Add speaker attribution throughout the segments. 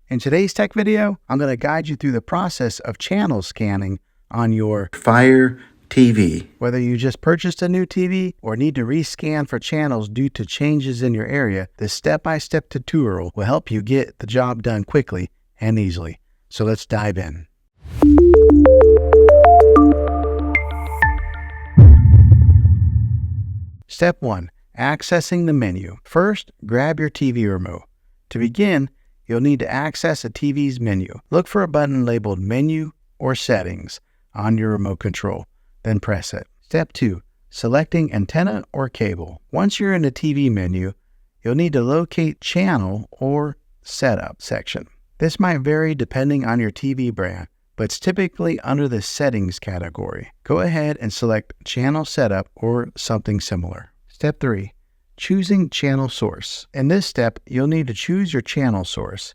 Speaker 1: In today's tech video, I'm going to guide you through the process of channel scanning on your Fire TV. Whether you just purchased a new TV or need to rescan for channels due to changes in your area, this step-by-step tutorial will help you get the job done quickly and easily. So let's dive in. Step 1. Accessing the menu. First, grab your TV remote. To begin, you'll need to access a TV's menu. Look for a button labeled Menu or Settings on your remote control, then press it. Step 2. Selecting antenna or cable. Once you're in the TV menu, you'll need to locate Channel or Setup section. This might vary depending on your TV brand, but it's typically under the Settings category. Go ahead and select Channel Setup or something similar. Step 3. Choosing channel source. In this step, you'll need to choose your channel source.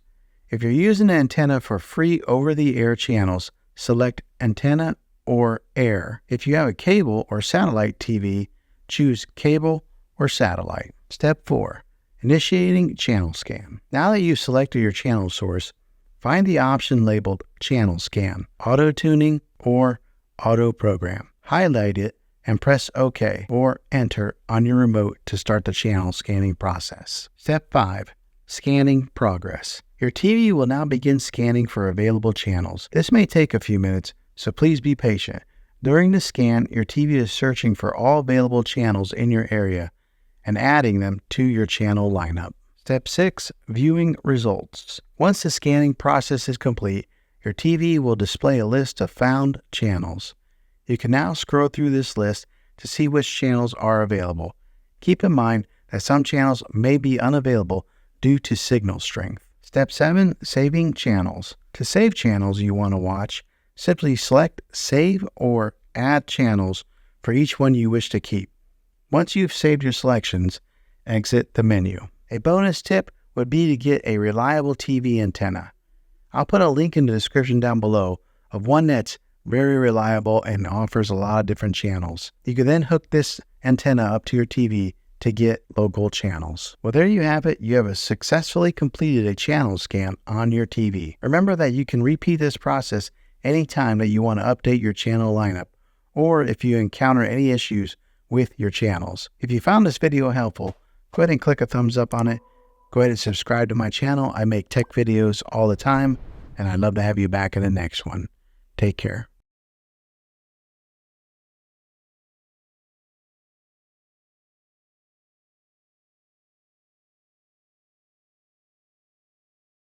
Speaker 1: If you're using an antenna for free over-the-air channels, select Antenna or Air. If you have a cable or satellite TV, choose Cable or Satellite. Step 4. Initiating channel scan. Now that you've selected your channel source, find the option labeled Channel Scan, Auto Tuning, or Auto Program. Highlight it and press OK or Enter on your remote to start the channel scanning process. Step 5. Scanning progress. Your TV will now begin scanning for available channels. This may take a few minutes, so please be patient. During the scan, your TV is searching for all available channels in your area and adding them to your channel lineup. Step 6. Viewing results. Once the scanning process is complete, your TV will display a list of found channels. You can now scroll through this list to see which channels are available. Keep in mind that some channels may be unavailable due to signal strength. Step 7. Saving channels. To save channels you want to watch, simply select Save or Add Channels for each one you wish to keep. Once you've saved your selections, exit the menu. A bonus tip would be to get a reliable TV antenna. I'll put a link in the description down below of one that's very reliable and offers a lot of different channels. You can then hook this antenna up to your TV to get local channels. Well, there you have it. You have successfully completed a channel scan on your TV. Remember that you can repeat this process anytime that you want to update your channel lineup, or if you encounter any issues with your channels. If you found this video helpful, go ahead and click a thumbs up on it. Go ahead and subscribe to my channel. I make tech videos all the time, and I'd love to have you back in the next one. Take care.